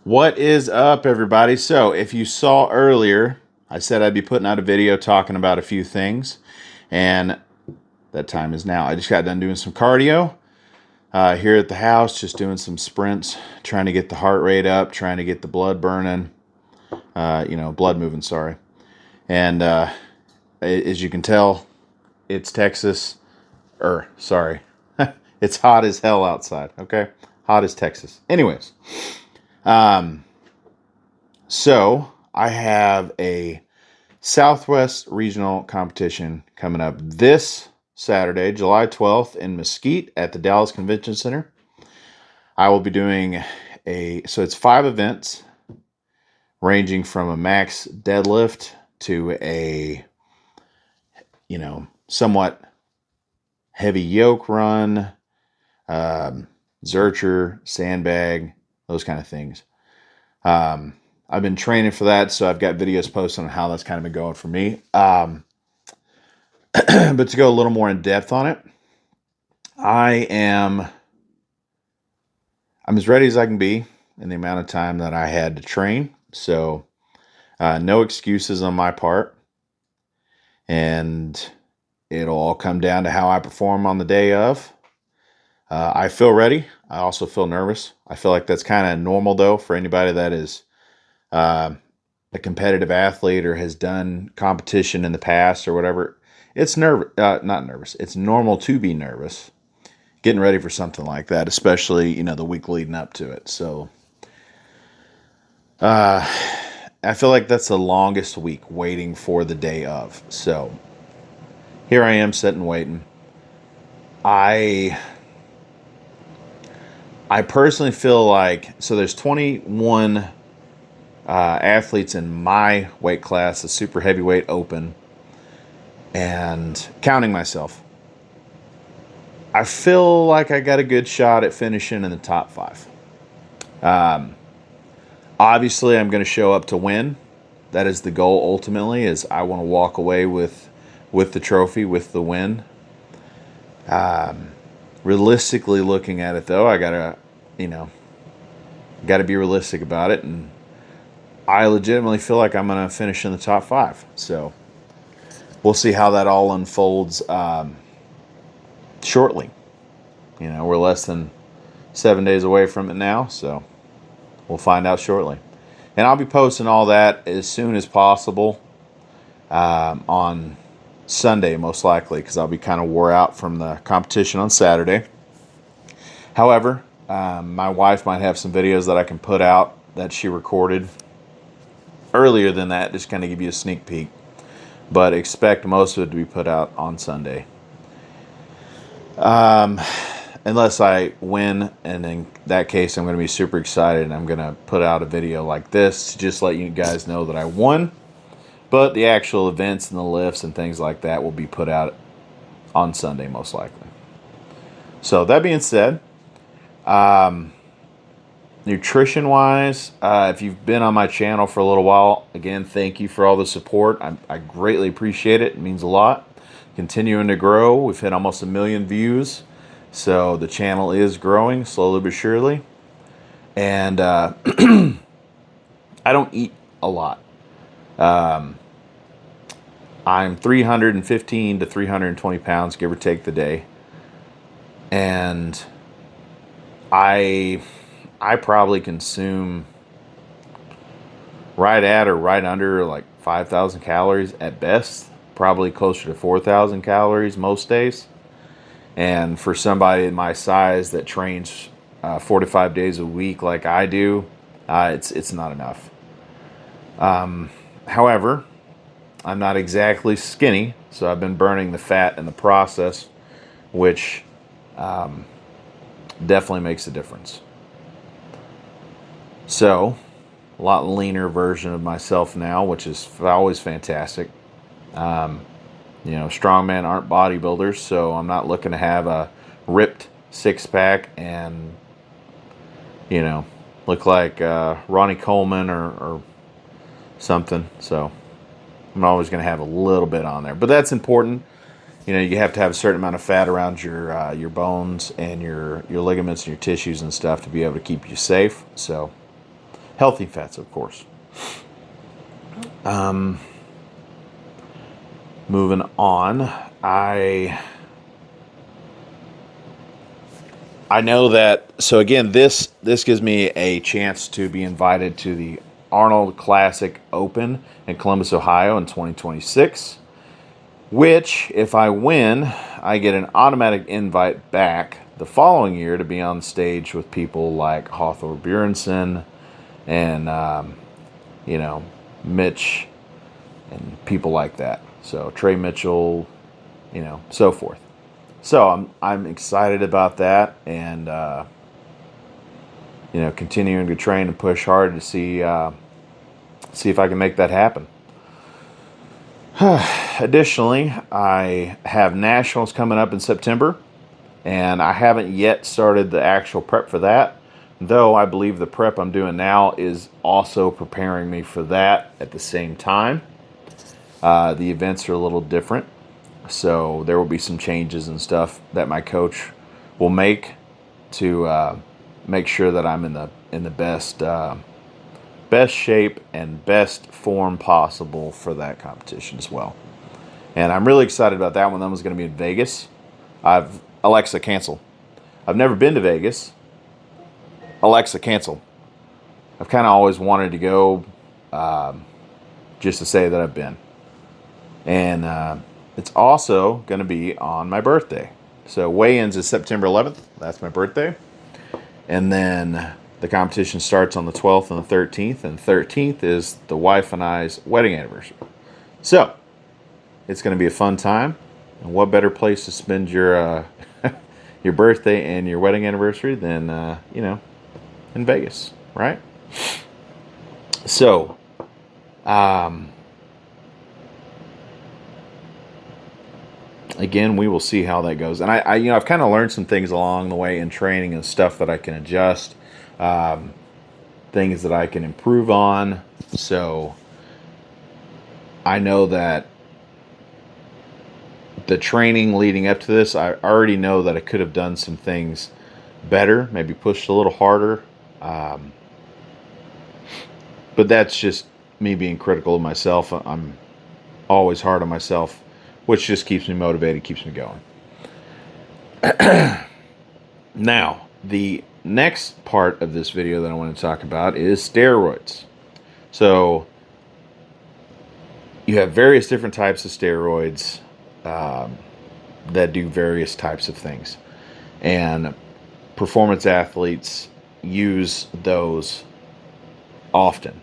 What is up, everybody? So, if you saw earlier, I said I'd be putting out a video talking about a few things, and that time is now. I just got done doing some cardio here at the house, just doing some sprints, trying to get the heart rate up, trying to get the blood burning, blood moving, sorry. And as you can tell, it's Texas, sorry, it's hot as hell outside, okay? Hot as Texas. Anyways. So I have a Southwest Regional competition coming up this Saturday, July 12th in Mesquite at the Dallas Convention Center. I will be doing so it's 5 events ranging from a max deadlift to a, somewhat heavy yoke run, Zercher, sandbag, those kind of things. I've been training for that, so I've got videos posted on how that's kind of been going for me. But to go a little more in depth on it, I'm as ready as I can be in the amount of time that I had to train. So no excuses on my part. And it'll all come down to how I perform on the day of. I feel ready. I also feel nervous. I feel like that's kind of normal, though, for anybody that is a competitive athlete or has done competition in the past or whatever. It's not nervous. It's normal to be nervous getting ready for something like that, especially, the week leading up to it. So I feel like that's the longest week waiting for the day of. So here I am sitting waiting. I personally feel like, so there's 21 athletes in my weight class, the super heavyweight open, and counting myself, I feel like I got a good shot at finishing in the top 5. Obviously, I'm going to show up to win. That is the goal ultimately, is I want to walk away with the trophy, with the win. Realistically looking at it, though, I got to be realistic about it, and I legitimately feel like I'm going to finish in the top 5. So we'll see how that all unfolds shortly. We're less than 7 days away from it now, so we'll find out shortly. And I'll be posting all that as soon as possible on Sunday, most likely, because I'll be kind of wore out from the competition on Saturday. However, my wife might have some videos that I can put out that she recorded earlier than that, just kind of give you a sneak peek. But expect most of it to be put out on Sunday. Unless I win, and in that case, I'm going to be super excited, and I'm going to put out a video like this to just let you guys know that I won. But the actual events and the lifts and things like that will be put out on Sunday, most likely. So that being said, nutrition-wise, if you've been on my channel for a little while, again, thank you for all the support. I greatly appreciate it. It means a lot. Continuing to grow. We've hit almost 1 million views. So the channel is growing slowly but surely. And I don't eat a lot. I'm 315 to 320 pounds, give or take the day. And I probably consume right at or right under like 5,000 calories at best. Probably closer to 4,000 calories most days. And for somebody my size that trains 4 to 5 days a week like I do, it's not enough. However, I'm not exactly skinny, so I've been burning the fat in the process, which definitely makes a difference. So, a lot leaner version of myself now, which is always fantastic. Strongman aren't bodybuilders, so I'm not looking to have a ripped 6-pack and, look like Ronnie Coleman or something. So I'm always going to have a little bit on there. But that's important. You have to have a certain amount of fat around your bones and your ligaments and your tissues and stuff to be able to keep you safe. So Healthy fats, of course. Moving on, I know that. So again, this gives me a chance to be invited to the Arnold Classic Open in Columbus, Ohio, in 2026. Which, if I win, I get an automatic invite back the following year to be on stage with people like Hawthor Bjornsson and Mitch and people like that. So Trey Mitchell, so forth. So I'm excited about that, and continuing to train and push hard to see if I can make that happen. Additionally, I have nationals coming up in September, and I haven't yet started the actual prep for that. Though I believe the prep I'm doing now is also preparing me for that at the same time. The events are a little different, so there will be some changes and stuff that my coach will make to make sure that I'm in the best shape and best form possible for that competition as well. And I'm really excited about that one. That one's going to be in Vegas. Alexa, cancel. I've never been to Vegas. Alexa, cancel. I've kind of always wanted to go, just to say that I've been. And it's also going to be on my birthday. So weigh-ins is September 11th. That's my birthday. And then the competition starts on the 12th and the 13th. And 13th is the wife and I's wedding anniversary. So it's going to be a fun time. And what better place to spend your your birthday and your wedding anniversary than in Vegas, right? So, again, we will see how that goes. And I've kind of learned some things along the way in training and stuff that I can adjust, things that I can improve on. So I know that the training leading up to this, I already know that I could have done some things better, maybe pushed a little harder. But that's just me being critical of myself. I'm always hard on myself, which just keeps me motivated, keeps me going. Now, the next part of this video that I want to talk about is steroids. So, you have various different types of steroids that do various types of things. And performance athletes use those often.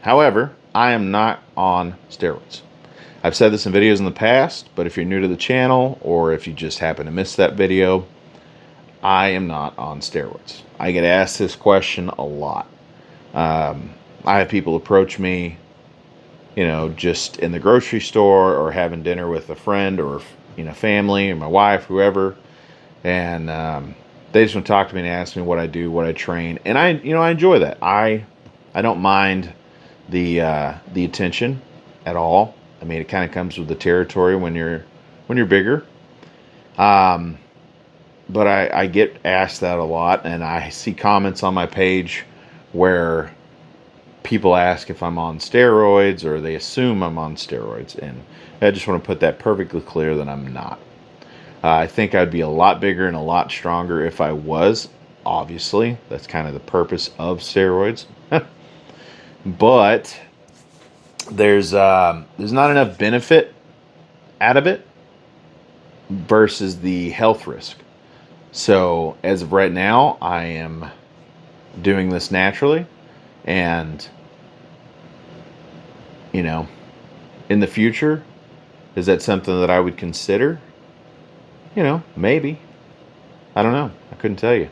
However, I am not on steroids. I've said this in videos in the past, but if you're new to the channel or if you just happen to miss that video, I am not on steroids. I get asked this question a lot. I have people approach me, just in the grocery store or having dinner with a friend or, family or my wife, whoever. And they just want to talk to me and ask me what I do, what I train. And I enjoy that. I don't mind the attention at all. I mean, it kind of comes with the territory when you're bigger. But I get asked that a lot, and I see comments on my page where people ask if I'm on steroids or they assume I'm on steroids. And I just want to put that perfectly clear that I'm not. I think I'd be a lot bigger and a lot stronger if I was. Obviously, that's kind of the purpose of steroids. But there's not enough benefit out of it versus the health risk. So as of right now, I am doing this naturally, and in the future, is that something that I would consider? Maybe. I don't know. I couldn't tell you.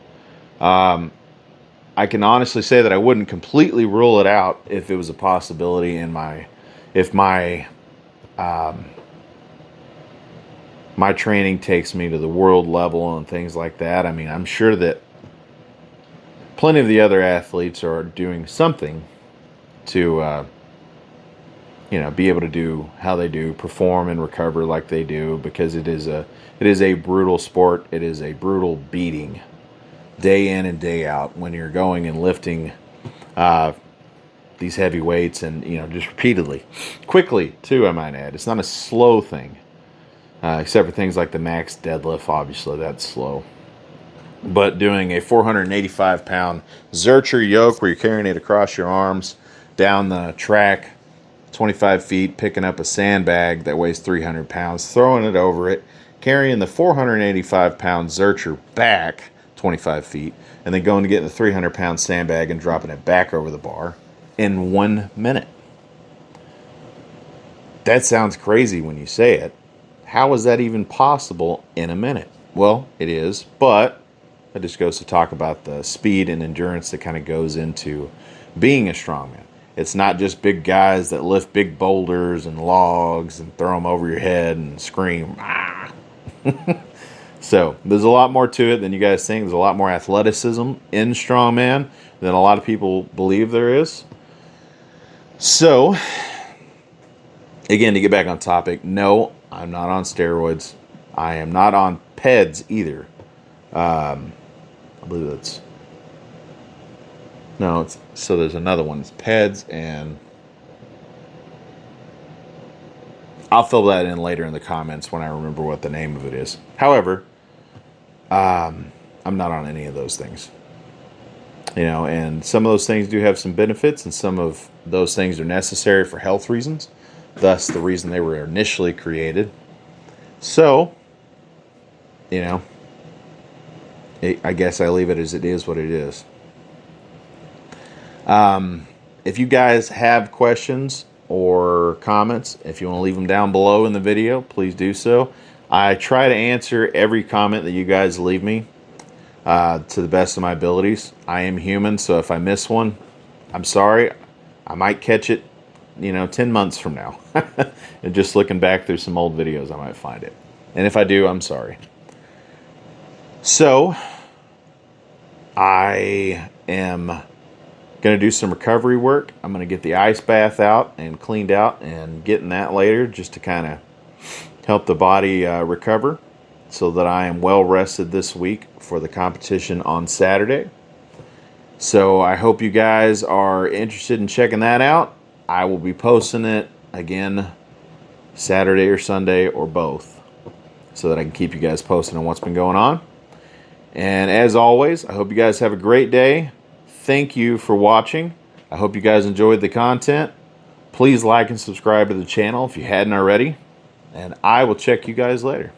I can honestly say that I wouldn't completely rule it out if it was a possibility if my training takes me to the world level and things like that. I mean, I'm sure that plenty of the other athletes are doing something to be able to do how they do, perform and recover like they do, because it is a brutal sport. It is a brutal beating day in and day out when you're going and lifting these heavy weights, and just repeatedly, quickly too, I might add. It's not a slow thing, except for things like the max deadlift. Obviously, that's slow. But doing a 485 pound Zercher yoke where you're carrying it across your arms down the track 25 feet, picking up a sandbag that weighs 300 pounds, throwing it over it, carrying the 485 pound Zercher back 25 feet, and then going to get the 300 pound sandbag and dropping it back over the bar in 1 minute. That sounds crazy when you say it. How is that even possible in a minute? Well, it is, but it just goes to talk about the speed and endurance that kind of goes into being a strongman. It's not just big guys that lift big boulders and logs and throw them over your head and scream, ah. So there's a lot more to it than you guys think. There's a lot more athleticism in strongman than a lot of people believe there is. So, again, to get back on topic, no, I'm not on steroids. I am not on PEDs either. I believe that's... No, so there's another one. It's PEDs, and I'll fill that in later in the comments when I remember what the name of it is. However, I'm not on any of those things. And some of those things do have some benefits, and some of those things are necessary for health reasons. Thus, the reason they were initially created. So, I guess I leave it as it is what it is. If you guys have questions or comments, if you want to leave them down below in the video, please do so. I try to answer every comment that you guys leave me to the best of my abilities. I am human, so if I miss one, I'm sorry. I might catch it, 10 months from now. And just looking back through some old videos, I might find it. And if I do, I'm sorry. So, I am going to do some recovery work. I'm going to get the ice bath out and cleaned out and getting that later just to kind of help the body recover so that I am well rested this week for the competition on Saturday. So I hope you guys are interested in checking that out. I will be posting it again Saturday or Sunday or both so that I can keep you guys posted on what's been going on. And as always, I hope you guys have a great day. Thank you for watching. I hope you guys enjoyed the content. Please like and subscribe to the channel if you hadn't already. And I will check you guys later.